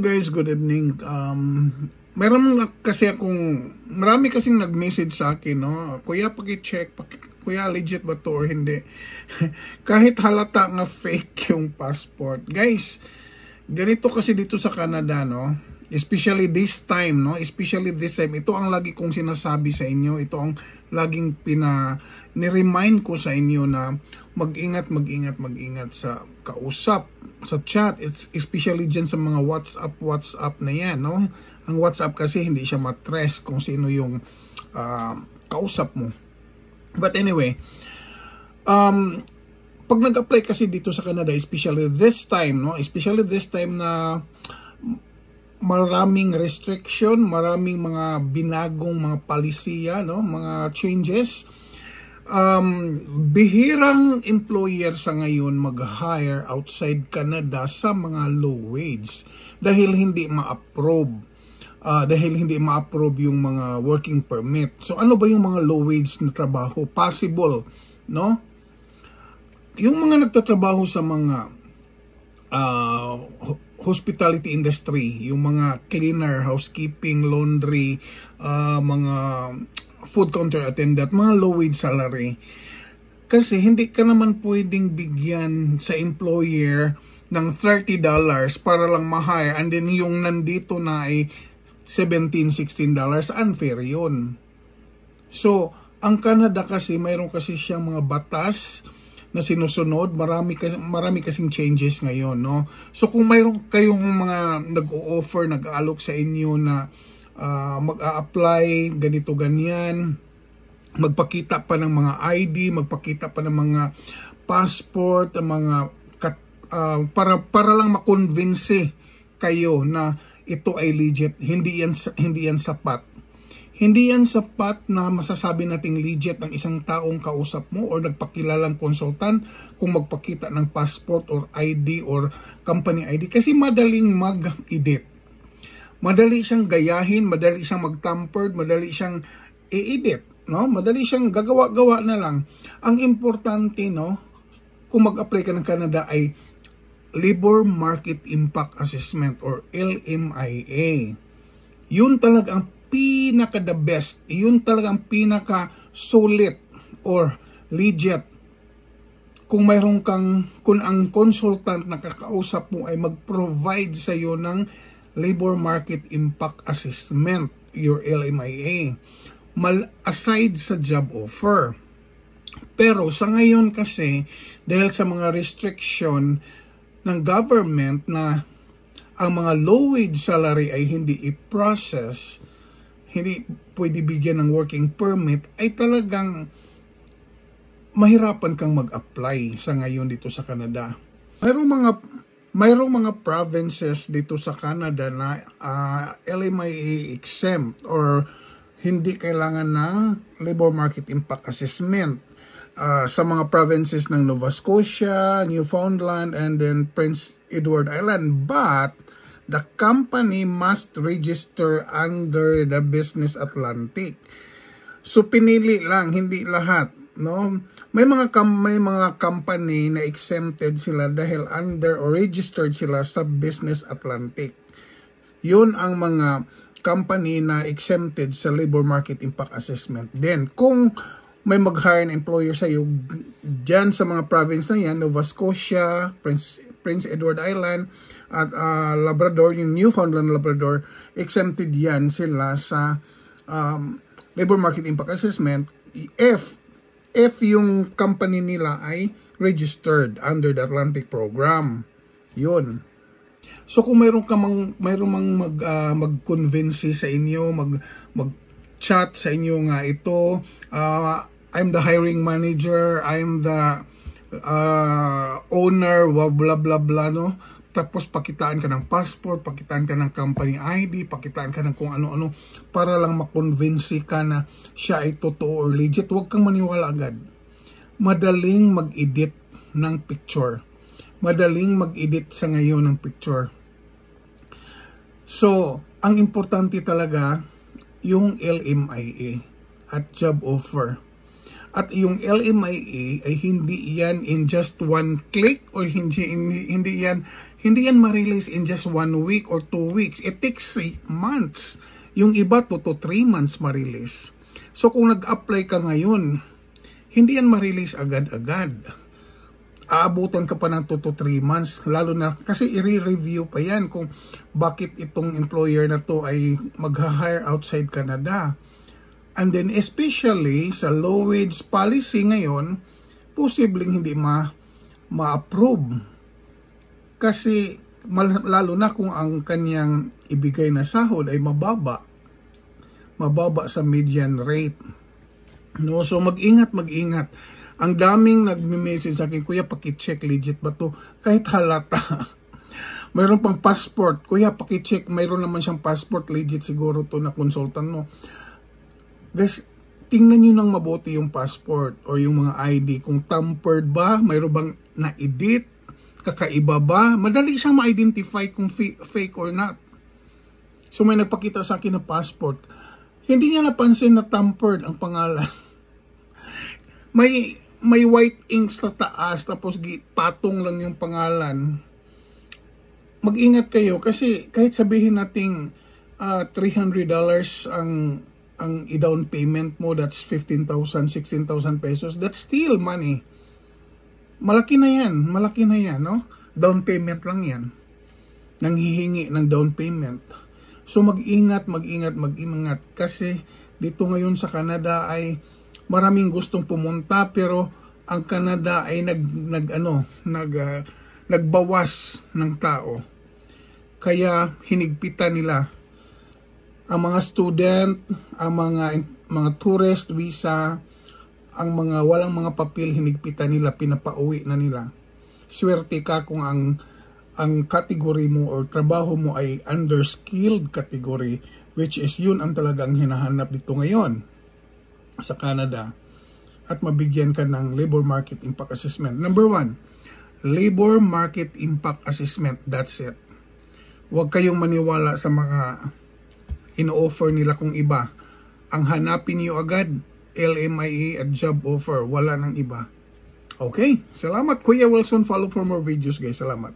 Guys, good evening. Marami kasing nag-message sa akin, no? Kuya, paki-check, kuya, legit ba to or hindi? Kahit halata nga fake yung passport. Guys, ganito kasi dito sa Canada, no? Especially this time, no? Especially this time. Ito ang lagi kong sinasabi sa inyo. Ito ang laging ni-remind ko sa inyo na mag-ingat sa kausap, sa chat. It's especially dyan sa mga WhatsApp na yan, no? Ang WhatsApp kasi hindi siya matrace kung sino yung kausap mo. But anyway, pag nag-apply kasi dito sa Canada, especially this time, no? Especially this time na maraming restriction, maraming mga binagong mga palisiya, no? Mga changes. Bihirang employer sa ngayon mag-hire outside Canada sa mga low wage dahil hindi ma-approve. Dahil hindi ma-approve yung mga working permit. So ano ba yung mga low wage na trabaho? Possible, no? Yung mga nagtatrabaho sa mga hospitality industry, yung mga cleaner, housekeeping, laundry, mga food counter attendant, mga low wage salary. Kasi hindi ka naman pwedeng bigyan sa employer ng $30 para lang ma-hire and then yung nandito na ay $17-16, unfair yun. So, ang Canada kasi, mayroon kasi siyang mga batas na sinusunod, marami kasing changes ngayon, no? So kung mayroon kayong mga nag-o-offer, nag-aalok sa inyo na mag-a-apply ganito ganyan, magpakita pa ng mga ID, magpakita pa ng mga passport, mga para lang makonvince kayo na ito ay legit, hindi yan sapat. Hindi yan sapat na masasabi nating legit ang isang taong kausap mo or nagpakilalang konsultan kung magpakita ng passport or ID or company ID. Kasi madaling mag-edit. Madali siyang gayahin, madali siyang mag-tampered, madali siyang i-edit. No? Madali siyang gagawa-gawa na lang. Ang importante, no, kung mag-apply ka ng Canada ay Labor Market Impact Assessment or LMIA. Yun talaga ang pinaka-the best, yun talagang pinaka-solid or legit. Kung ang consultant na kakausap mo ay mag-provide sa iyo ng Labor Market Impact Assessment, your LMIA, aside sa job offer. Pero sa ngayon kasi, dahil sa mga restriction ng government na ang mga low wage salary ay hindi i-process, hindi pwede bigyan ng working permit, ay talagang mahirapan kang mag-apply sa ngayon dito sa Canada. Mayroong mga provinces dito sa Canada na LMIA exempt or hindi kailangan ng Labor Market Impact Assessment. Sa mga provinces ng Nova Scotia, Newfoundland, and then Prince Edward Island. But the company must register under the Business Atlantic. So pinili lang, hindi lahat, no? May mga company na exempted sila dahil under or registered sila sa Business Atlantic. 'Yun ang mga company na exempted sa Labor Market Impact Assessment. Then kung may mag-hire na employer sa iyo diyan sa mga province na yan, Nova Scotia, Prince Edward Island, at Labrador, yung Newfoundland Labrador, exempted yan sila sa Labor Market Impact Assessment if yung company nila ay registered under the Atlantic Program. Yun. So kung mayroong mag-convince sa inyo, mag-chat sa inyo nga ito, I'm the hiring manager, I'm the owner, blah blah blah, no? Tapos pakitaan ka ng passport, pakitaan ka ng company ID, pakitaan ka ng kung ano-ano para lang makonvince ka na siya ay totoo or legit. Huwag kang maniwala agad. Madaling mag-edit ng picture. Madaling mag-edit sa ngayon ng picture. So, ang importante talaga yung LMIA at job offer. At yung LMIA ay hindi yan in just one click, or hindi yan ma-release in just 1 week or 2 weeks. It takes months. Yung iba 2 to 3 months ma-release. So kung nag-apply ka ngayon, hindi yan ma-release agad-agad. Aabutan ka pa ng 2 to 3 months, lalo na kasi i-review pa yan kung bakit itong employer na to ay mag-hire outside Canada. And then especially sa low wage policy ngayon, posibleng hindi ma-approve. Kasi lalo na kung ang kanyang ibigay na sahod ay mababa sa median rate. No, so mag-ingat. Ang daming nagme-message sa akin, "Kuya, paki-check legit ba to?" Kahit halata. Mayroon pang passport. "Kuya, paki-check, mayroon naman siyang passport, legit siguro to na consultant mo." Guys, tingnan nyo ng mabuti yung passport or yung mga ID. Kung tampered ba, mayroon bang na-edit, kakaiba ba, madali siyang ma-identify kung fake or not. So may nagpakita sa akin na passport. Hindi niya napansin na tampered ang pangalan. May white ink sa taas, tapos patong lang yung pangalan. Mag-ingat kayo kasi kahit sabihin nating $300 ang i-down payment mo, that's 15,000, 16,000 pesos. That's still money. Malaki na yan, no? Down payment lang yan. Nanghihingi ng down payment. So mag-ingat kasi dito ngayon sa Canada ay maraming gustong pumunta, pero ang Canada ay nagbawas ng tao. Kaya hinigpitan nila ang mga student, ang mga tourist visa, ang mga walang mga papel, hinigpitan nila, pinapauwi na nila. Swerte ka kung ang category mo or trabaho mo ay underskilled category, which is yun ang talagang hinahanap dito ngayon sa Canada, at mabigyan ka ng labor market impact assessment. Number 1, labor market impact assessment. That's it. Huwag kayong maniwala sa mga ino-offer nila kung iba. Ang hanapin niyo agad, LMIA at job offer. Wala nang iba. Okay, salamat Kuya Wilson. Follow for more videos guys. Salamat.